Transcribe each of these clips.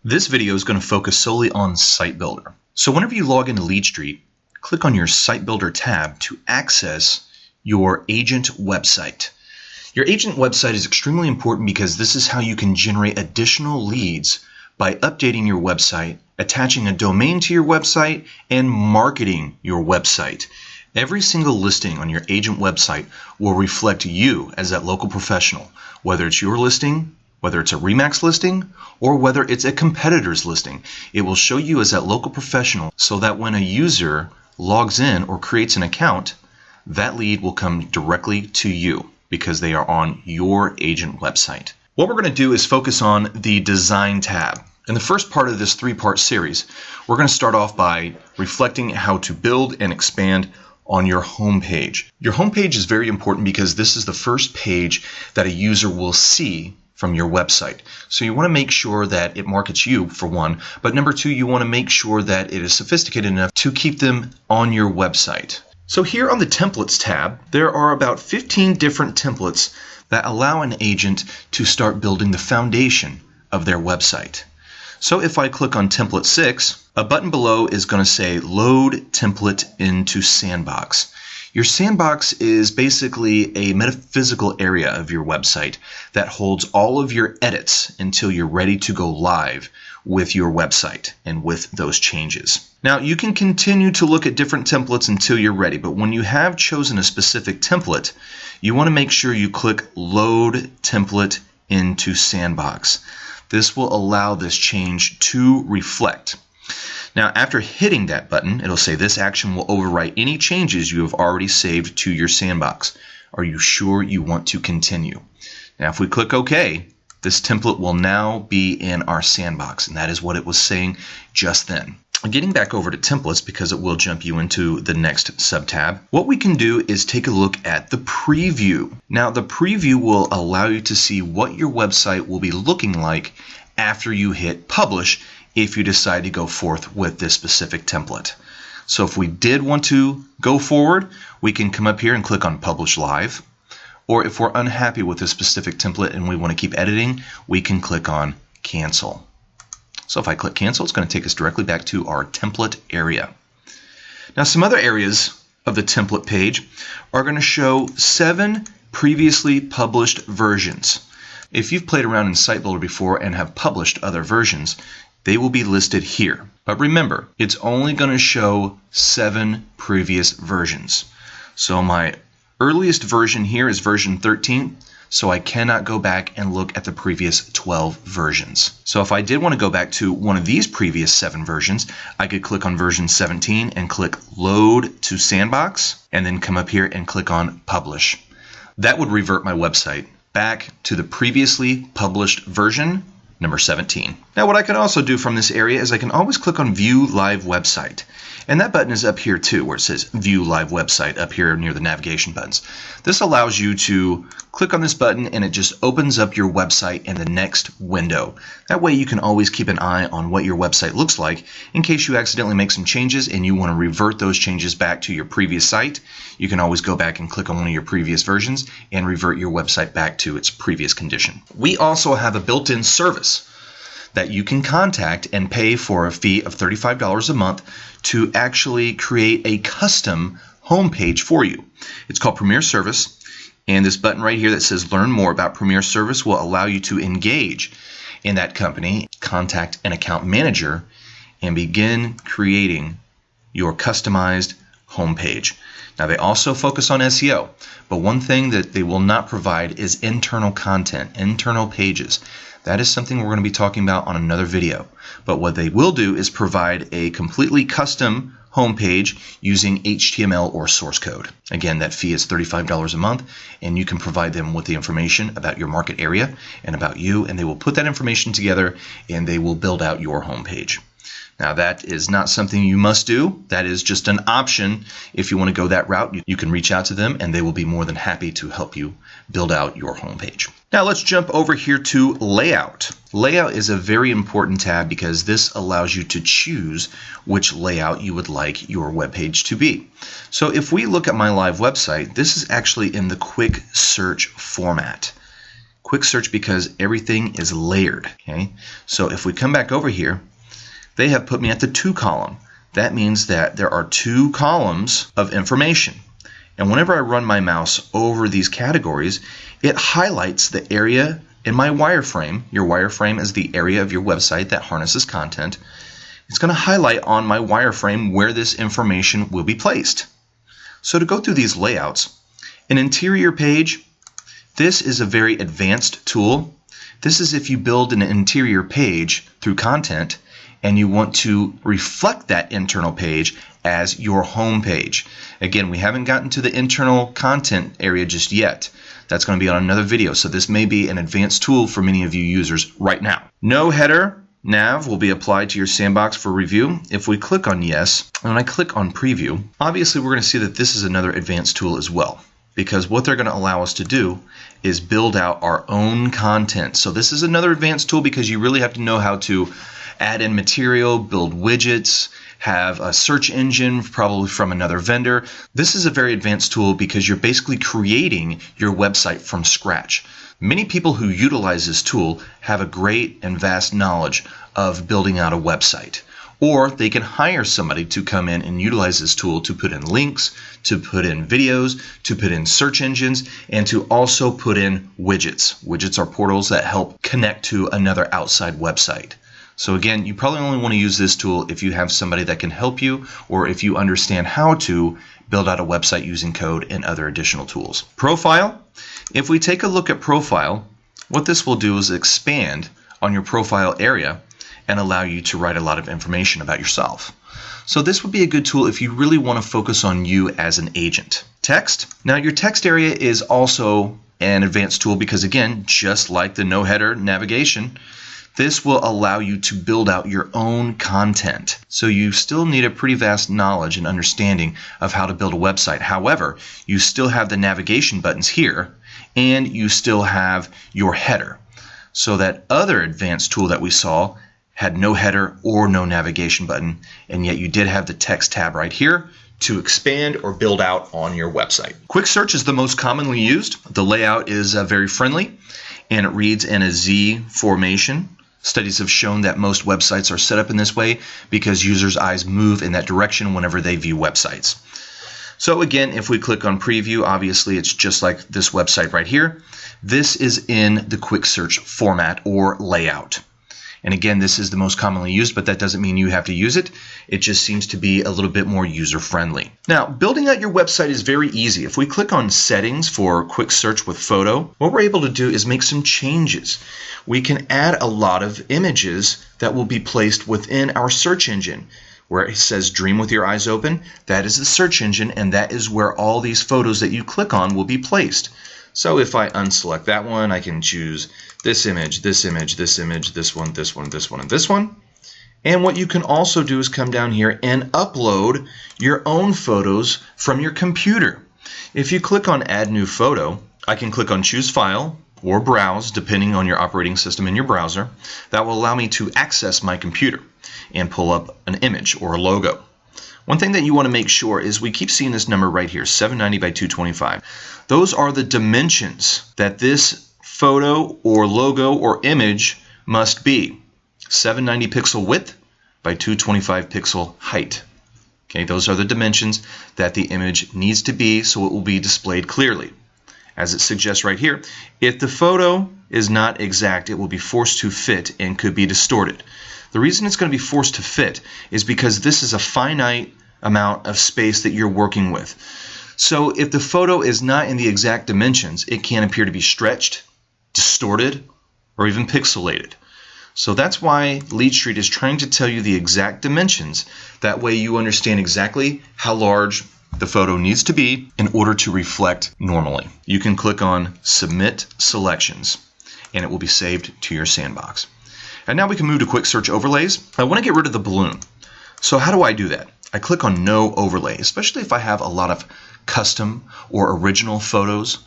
This video is going to focus solely on Site Builder. So whenever you log into LeadStreet, click on your Site Builder tab to access your agent website. Your agent website is extremely important because this is how you can generate additional leads by updating your website, attaching a domain to your website, and marketing your website. Every single listing on your agent website will reflect you as that local professional, whether it's your listing, whether it's a Remax listing, or whether it's a competitor's listing. It will show you as that local professional so that when a user logs in or creates an account, that lead will come directly to you because they are on your agent website. What we're going to do is focus on the Design tab. In the first part of this three-part series, we're going to start off by reflecting how to build and expand on your home page. Your home page is very important because this is the first page that a user will see from your website. So you want to make sure that it markets you, for one, but number two, you want to make sure that it is sophisticated enough to keep them on your website. So here on the Templates tab, there are about 15 different templates that allow an agent to start building the foundation of their website. So if I click on Template 6, a button below is going to say Load Template into Sandbox. Your sandbox is basically a metaphysical area of your website that holds all of your edits until you're ready to go live with your website and with those changes. Now, you can continue to look at different templates until you're ready, but when you have chosen a specific template, you want to make sure you click Load Template into Sandbox. This will allow this change to reflect. Now, after hitting that button, it'll say this action will overwrite any changes you have already saved to your sandbox. Are you sure you want to continue? Now, if we click OK, this template will now be in our sandbox, and that is what it was saying just then. Getting back over to templates, because it will jump you into the next sub-tab, what we can do is take a look at the preview. Now, the preview will allow you to see what your website will be looking like after you hit publish if you decide to go forth with this specific template. So if we did want to go forward, we can come up here and click on Publish Live. Or if we're unhappy with this specific template and we want to keep editing, we can click on Cancel. So if I click Cancel, it's going to take us directly back to our template area. Now, some other areas of the template page are going to show 7 previously published versions. If you've played around in Site Builder before and have published other versions, they will be listed here. But remember, it's only going to show 7 previous versions. So my earliest version here is version 13, so I cannot go back and look at the previous 12 versions. So if I did want to go back to one of these previous 7 versions, I could click on version 17 and click Load to Sandbox, and then come up here and click on Publish. That would revert my website back to the previously published version, number 17. Now, what I can also do from this area is I can always click on View Live Website. And that button is up here too, where it says View Live Website up here near the navigation buttons. This allows you to click on this button and it just opens up your website in the next window. That way you can always keep an eye on what your website looks like in case you accidentally make some changes and you want to revert those changes back to your previous site. You can always go back and click on one of your previous versions and revert your website back to its previous condition. We also have a built-in service that you can contact and pay for a fee of $35 a month to actually create a custom homepage for you. It's called Premier Service, and this button right here that says Learn More about Premier Service will allow you to engage in that company, contact an account manager, and begin creating your customized homepage. Now, they also focus on SEO, but one thing that they will not provide is internal content, internal pages. That is something we're going to be talking about on another video. But what they will do is provide a completely custom homepage using HTML or source code. Again, that fee is $35 a month, and you can provide them with the information about your market area and about you, and they will put that information together and they will build out your homepage. Now, that is not something you must do. That is just an option. If you want to go that route, you can reach out to them and they will be more than happy to help you build out your homepage. Now, let's jump over here to Layout. Layout is a very important tab because this allows you to choose which layout you would like your web page to be. So if we look at my live website, this is actually in the quick search format. Quick search because everything is layered. Okay, so if we come back over here, they have put me at the 2 column. That means that there are 2 columns of information. And whenever I run my mouse over these categories, it highlights the area in my wireframe. Your wireframe is the area of your website that harnesses content. It's going to highlight on my wireframe where this information will be placed. So to go through these layouts, an interior page, this is a very advanced tool. This is if you build an interior page through content and you want to reflect that internal page as your home page. Again, we haven't gotten to the internal content area just yet. That's going to be on another video, so this may be an advanced tool for many of you users right now. No header nav will be applied to your sandbox for review. If we click on yes, and I click on preview, obviously we're going to see that this is another advanced tool as well, because what they're going to allow us to do is build out our own content. So this is another advanced tool because you really have to know how to add in material, build widgets, have a search engine probably from another vendor. This is a very advanced tool because you're basically creating your website from scratch. Many people who utilize this tool have a great and vast knowledge of building out a website. Or they can hire somebody to come in and utilize this tool to put in links, to put in videos, to put in search engines, and to also put in widgets. Widgets are portals that help connect to another outside website. So again, you probably only want to use this tool if you have somebody that can help you or if you understand how to build out a website using code and other additional tools. Profile. If we take a look at profile, what this will do is expand on your profile area and allow you to write a lot of information about yourself. So this would be a good tool if you really want to focus on you as an agent. Text. Now your text area is also an advanced tool because again, just like the no header navigation, this will allow you to build out your own content. So you still need a pretty vast knowledge and understanding of how to build a website. However, you still have the navigation buttons here and you still have your header. So that other advanced tool that we saw had no header or no navigation button, and yet you did have the text tab right here to expand or build out on your website. Quick search is the most commonly used. The layout is very friendly and it reads in a Z formation. Studies have shown that most websites are set up in this way because users' eyes move in that direction whenever they view websites. So again, if we click on preview, obviously it's just like this website right here. This is in the quick search format or layout. And again, this is the most commonly used, but that doesn't mean you have to use it. It just seems to be a little bit more user-friendly. Now, building out your website is very easy. If we click on settings for quick search with photo, what we're able to do is make some changes. We can add a lot of images that will be placed within our search engine. Where it says dream with your eyes open, that is the search engine, and that is where all these photos that you click on will be placed. So if I unselect that one, I can choose this image, this image, this image, this one, this one, this one, and this one. And what you can also do is come down here and upload your own photos from your computer. If you click on Add New Photo, I can click on Choose File or Browse, depending on your operating system in your browser. That will allow me to access my computer and pull up an image or a logo. One thing that you want to make sure is we keep seeing this number right here, 790 by 225. Those are the dimensions that this photo or logo or image must be. 790 pixel width by 225 pixel height. Okay, those are the dimensions that the image needs to be so it will be displayed clearly. As it suggests right here, if the photo is not exact, it will be forced to fit and could be distorted. The reason it's going to be forced to fit is because this is a finite amount of space that you're working with. So if the photo is not in the exact dimensions, it can appear to be stretched, distorted, or even pixelated. So that's why LeadStreet is trying to tell you the exact dimensions. That way you understand exactly how large the photo needs to be in order to reflect normally. You can click on Submit Selections and it will be saved to your sandbox. And now we can move to quick search overlays. I want to get rid of the balloon. So how do I do that? I click on No Overlay, especially if I have a lot of custom or original photos.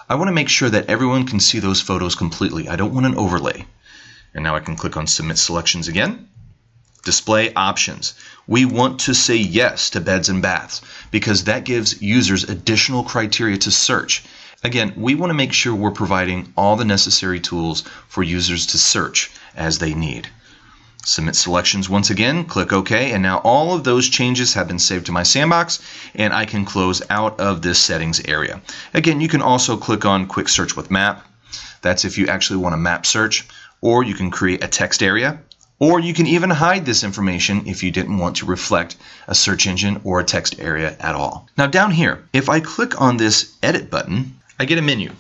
I want to make sure that everyone can see those photos completely. I don't want an overlay. And now I can click on Submit Selections again. Display Options. We want to say yes to beds and baths because that gives users additional criteria to search. Again, we want to make sure we're providing all the necessary tools for users to search as they need. Submit selections once again, click OK, and now all of those changes have been saved to my sandbox, and I can close out of this settings area. Again, you can also click on Quick Search with Map. That's if you actually want to map search, or you can create a text area, or you can even hide this information if you didn't want to reflect a search engine or a text area at all. Now down here, if I click on this Edit button, I get a menu.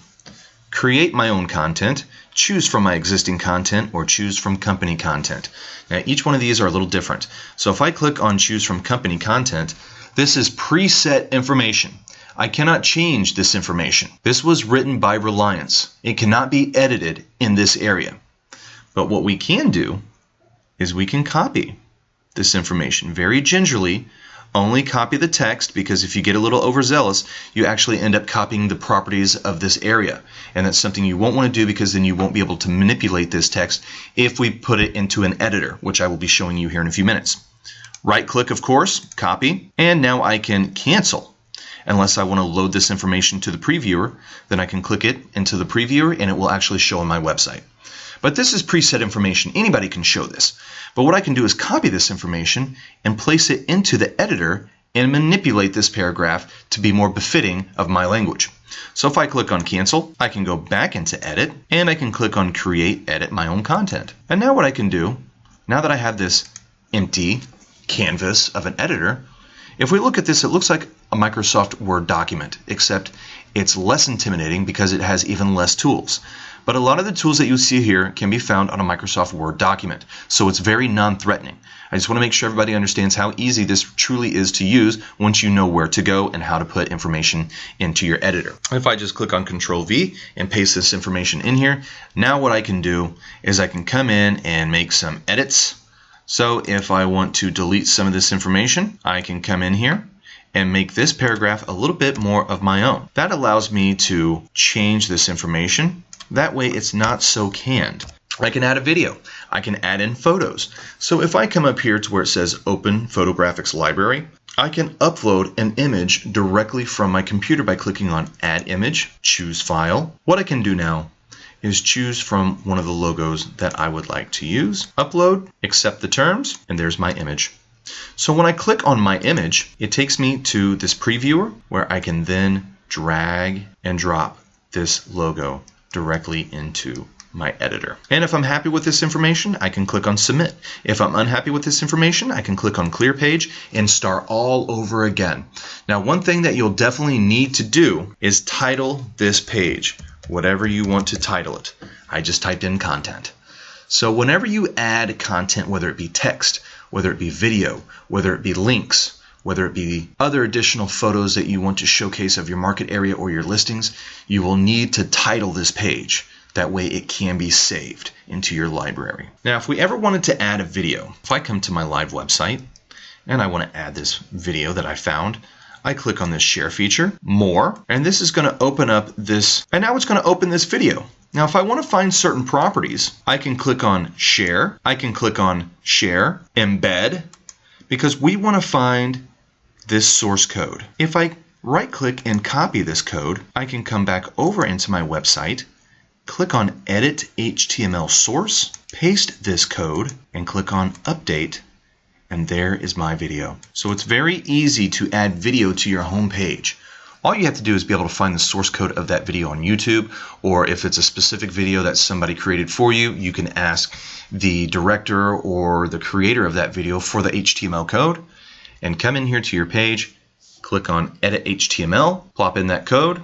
Create my own content, choose from my existing content, or choose from company content. Now each one of these are a little different. So if I click on choose from company content, this is preset information. I cannot change this information. This was written by Reliance. It cannot be edited in this area. But what we can do is we can copy this information very gingerly. Only copy the text, because if you get a little overzealous, you actually end up copying the properties of this area. And that's something you won't want to do, because then you won't be able to manipulate this text if we put it into an editor, which I will be showing you here in a few minutes. Right click, of course, copy, and now I can cancel. Unless I want to load this information to the previewer, then I can click it into the previewer and it will actually show on my website. But this is preset information. Anybody can show this. But what I can do is copy this information and place it into the editor and manipulate this paragraph to be more befitting of my language. So if I click on Cancel, I can go back into Edit, and I can click on Create, Edit my own content. And now what I can do, now that I have this empty canvas of an editor, if we look at this, it looks like a Microsoft Word document, except it's less intimidating because it has even less tools. But a lot of the tools that you see here can be found on a Microsoft Word document, so it's very non-threatening. I just want to make sure everybody understands how easy this truly is to use once you know where to go and how to put information into your editor. If I just click on Control V and paste this information in here, now what I can do is I can come in and make some edits. So if I want to delete some of this information, I can come in here and make this paragraph a little bit more of my own. That allows me to change this information. That way it's not so canned. I can add a video. I can add in photos. So if I come up here to where it says Open Photographics Library, I can upload an image directly from my computer by clicking on Add Image, choose File. What I can do now is choose from one of the logos that I would like to use, upload, accept the terms, and there's my image. So when I click on my image, it takes me to this previewer where I can then drag and drop this logo directly into my editor. And if I'm happy with this information, I can click on Submit. If I'm unhappy with this information, I can click on Clear Page and start all over again. Now, one thing that you'll definitely need to do is title this page, whatever you want to title it. I just typed in content. So whenever you add content, whether it be text, whether it be video, whether it be links, whether it be other additional photos that you want to showcase of your market area or your listings, you will need to title this page. That way it can be saved into your library. Now, if we ever wanted to add a video, if I come to my live website and I want to add this video that I found, I click on this share feature, more, and this is going to open up this, and now it's going to open this video. Now, if I want to find certain properties, I can click on share, I can click on share, embed, because we want to find this source code. If I right click and copy this code, I can come back over into my website, click on Edit HTML Source, paste this code, and click on Update, and there is my video. So it's very easy to add video to your home page. All you have to do is be able to find the source code of that video on YouTube, or if it's a specific video that somebody created for you, you can ask the director or the creator of that video for the HTML code, and come in here to your page, click on Edit HTML, plop in that code,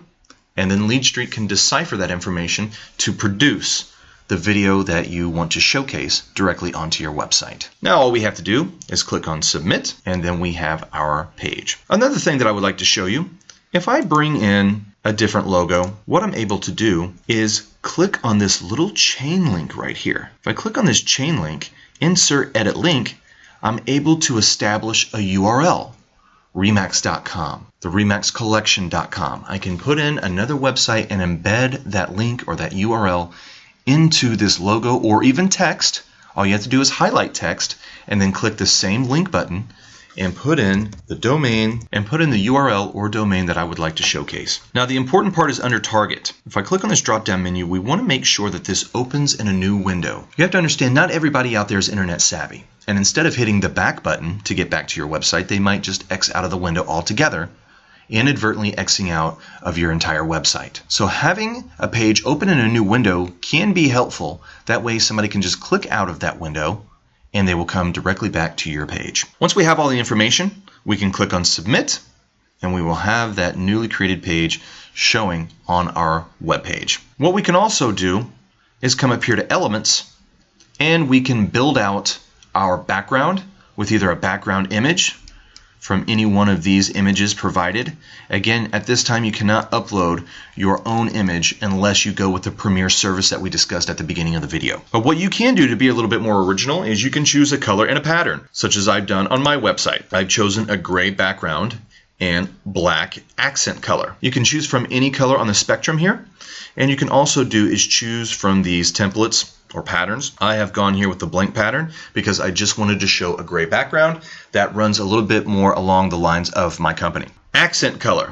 and then LeadStreet can decipher that information to produce the video that you want to showcase directly onto your website. Now all we have to do is click on Submit, and then we have our page. Another thing that I would like to show you, if I bring in a different logo, what I'm able to do is click on this little chain link right here. If I click on this chain link, insert edit link, I'm able to establish a URL. Remax.com, the RemaxCollection.com. I can put in another website and embed that link or that URL into this logo or even text. All you have to do is highlight text and then click the same link button and put in the domain and put in the URL or domain that I would like to showcase. Now the important part is under target. If I click on this drop down menu, we want to make sure that this opens in a new window. You have to understand not everybody out there is internet savvy, and instead of hitting the back button to get back to your website, they might just X out of the window altogether, inadvertently Xing out of your entire website. So having a page open in a new window can be helpful. That way somebody can just click out of that window and they will come directly back to your page. Once we have all the information, we can click on Submit and we will have that newly created page showing on our web page. What we can also do is come up here to Elements and we can build out our background with either a background image from any one of these images provided. Again, at this time you cannot upload your own image unless you go with the Premier service that we discussed at the beginning of the video. But what you can do to be a little bit more original is you can choose a color and a pattern, such as I've done on my website. I've chosen a gray background and black accent color. You can choose from any color on the spectrum here, and you can also do is choose from these templates or patterns. I have gone here with the blank pattern because I just wanted to show a gray background that runs a little bit more along the lines of my company. Accent color.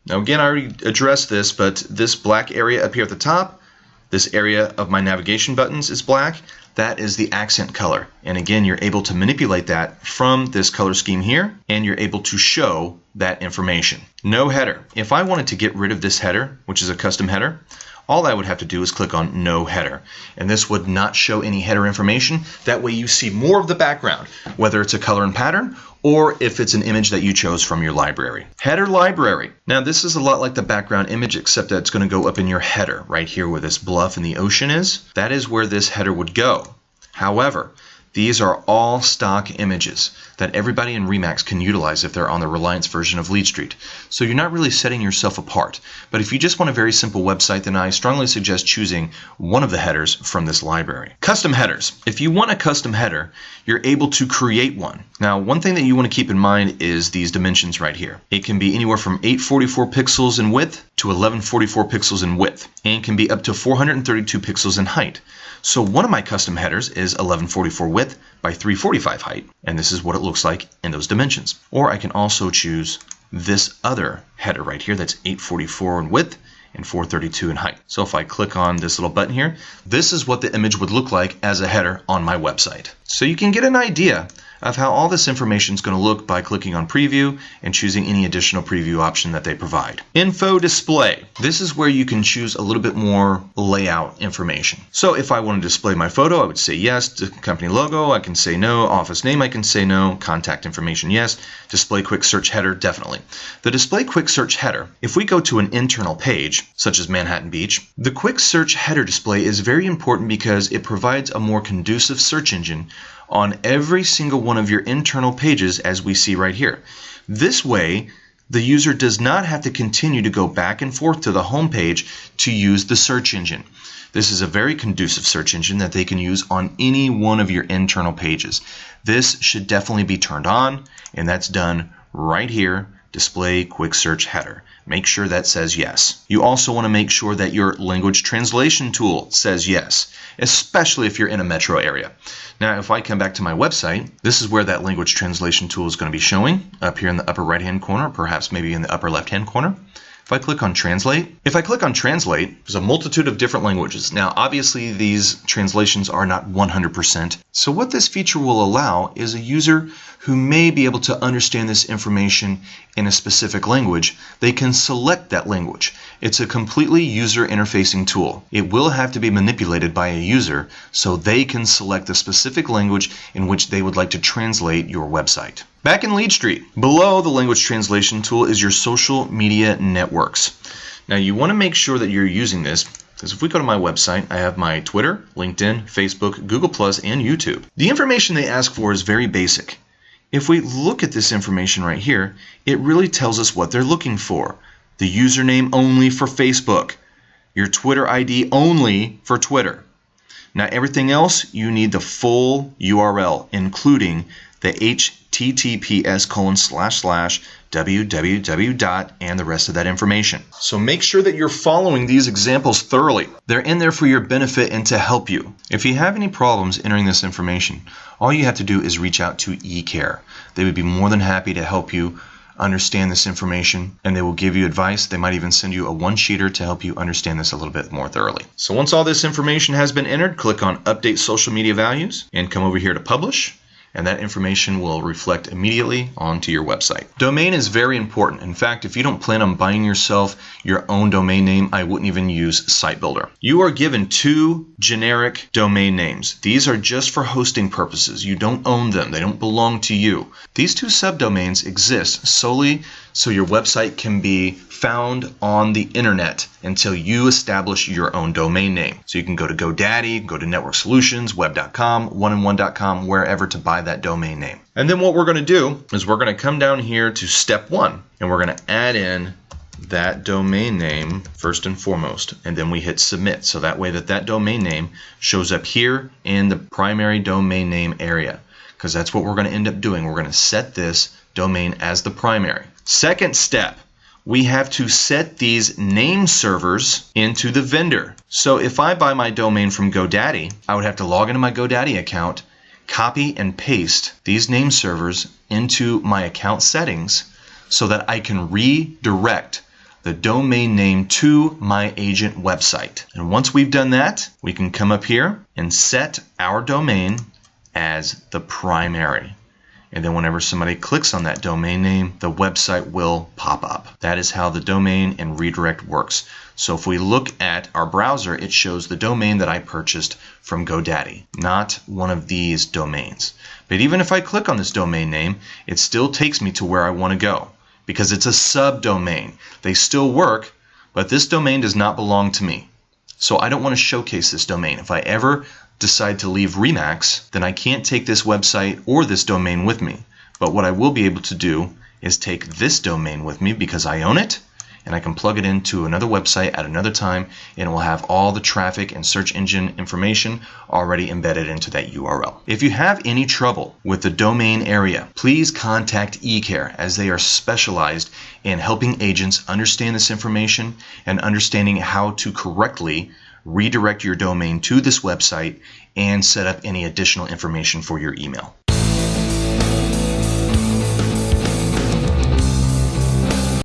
Now again, I already addressed this, but this black area up here at the top, this area of my navigation buttons is black. That is the accent color. And again, you're able to manipulate that from this color scheme here, and you're able to show that information. No header. If I wanted to get rid of this header, which is a custom header, all I would have to do is click on No Header, and this would not show any header information. That way you see more of the background, whether it's a color and pattern or if it's an image that you chose from your library. Header library. Now this is a lot like the background image, except that it's going to go up in your header right here where this bluff and the ocean is. That is where this header would go. However, these are all stock images that everybody in Remax can utilize if they're on the Reliance version of LeadStreet. So you're not really setting yourself apart. But if you just want a very simple website, then I strongly suggest choosing one of the headers from this library. Custom headers. If you want a custom header, you're able to create one. Now, one thing that you want to keep in mind is these dimensions right here. It can be anywhere from 844 pixels in width to 1144 pixels in width, and can be up to 432 pixels in height. So one of my custom headers is 1144 width by 345 height, and this is what it looks like in those dimensions. Or I can also choose this other header right here that's 844 in width and 432 in height. So if I click on this little button here, this is what the image would look like as a header on my website. So you can get an idea of how all this information is going to look by clicking on preview and choosing any additional preview option that they provide. Info display. This is where you can choose a little bit more layout information. So if I want to display my photo, I would say yes. The company logo, I can say no. Office name, I can say no. Contact information, yes. Display quick search header, definitely. The display quick search header, if we go to an internal page, such as Manhattan Beach, the quick search header display is very important because it provides a more conducive search engine on every single one of your internal pages, as we see right here. This way, the user does not have to continue to go back and forth to the home page to use the search engine. This is a very conducive search engine that they can use on any one of your internal pages. This should definitely be turned on, and that's done right here. Display quick search header. Make sure that says yes. You also want to make sure that your language translation tool says yes, especially if you're in a metro area. Now, if I come back to my website, this is where that language translation tool is going to be showing, up here in the upper right-hand corner, perhaps maybe in the upper left-hand corner. If I click on Translate, there's a multitude of different languages. Now, obviously, these translations are not 100%. So what this feature will allow is a user who may be able to understand this information in a specific language, they can select that language. It's a completely user interfacing tool. It will have to be manipulated by a user so they can select the specific language in which they would like to translate your website. Back in LeadStreet, below the language translation tool is your social media networks. Now you want to make sure that you're using this, because if we go to my website, I have my Twitter, LinkedIn, Facebook, Google+, and YouTube. The information they ask for is very basic. If we look at this information right here, it really tells us what they're looking for. The username only for Facebook, your Twitter ID only for Twitter. Now everything else, you need the full URL, including the the https://www. and the rest of that information. So make sure that you're following these examples thoroughly. They're in there for your benefit and to help you. If you have any problems entering this information, all you have to do is reach out to eCare. They would be more than happy to help you understand this information, and they will give you advice. They might even send you a one-sheeter to help you understand this a little bit more thoroughly. So once all this information has been entered, click on Update Social Media Values and come over here to Publish, and that information will reflect immediately onto your website. Domain is very important. In fact, if you don't plan on buying yourself your own domain name, I wouldn't even use Site Builder. You are given 2 generic domain names. These are just for hosting purposes. You don't own them. They don't belong to you. These 2 subdomains exist solely so your website can be found on the internet until you establish your own domain name. So you can go to GoDaddy, go to Network Solutions, web.com, oneandone.com, wherever to buy that domain name. And then what we're going to do is we're going to come down here to step 1, and we're going to add in that domain name first and foremost, and then we hit submit, so that way that domain name shows up here in the primary domain name area, because that's what we're going to end up doing. We're going to set this domain as the primary. Second step, we have to set these name servers into the vendor. So if I buy my domain from GoDaddy, I would have to log into my GoDaddy account, copy and paste these name servers into my account settings so that I can redirect the domain name to my agent website. And once we've done that, we can come up here and set our domain as the primary. And then whenever somebody clicks on that domain name, the website will pop up. That is how the domain and redirect works. So if we look at our browser, it shows the domain that I purchased from GoDaddy, not one of these domains. But even if I click on this domain name, it still takes me to where I want to go because it's a subdomain. They still work, but this domain does not belong to me. So I don't want to showcase this domain. If I ever decide to leave Remax, then I can't take this website or this domain with me. But what I will be able to do is take this domain with me because I own it, and I can plug it into another website at another time, and it will have all the traffic and search engine information already embedded into that URL. If you have any trouble with the domain area, please contact eCare, as they are specialized in helping agents understand this information and understanding how to correctly redirect your domain to this website and set up any additional information for your email.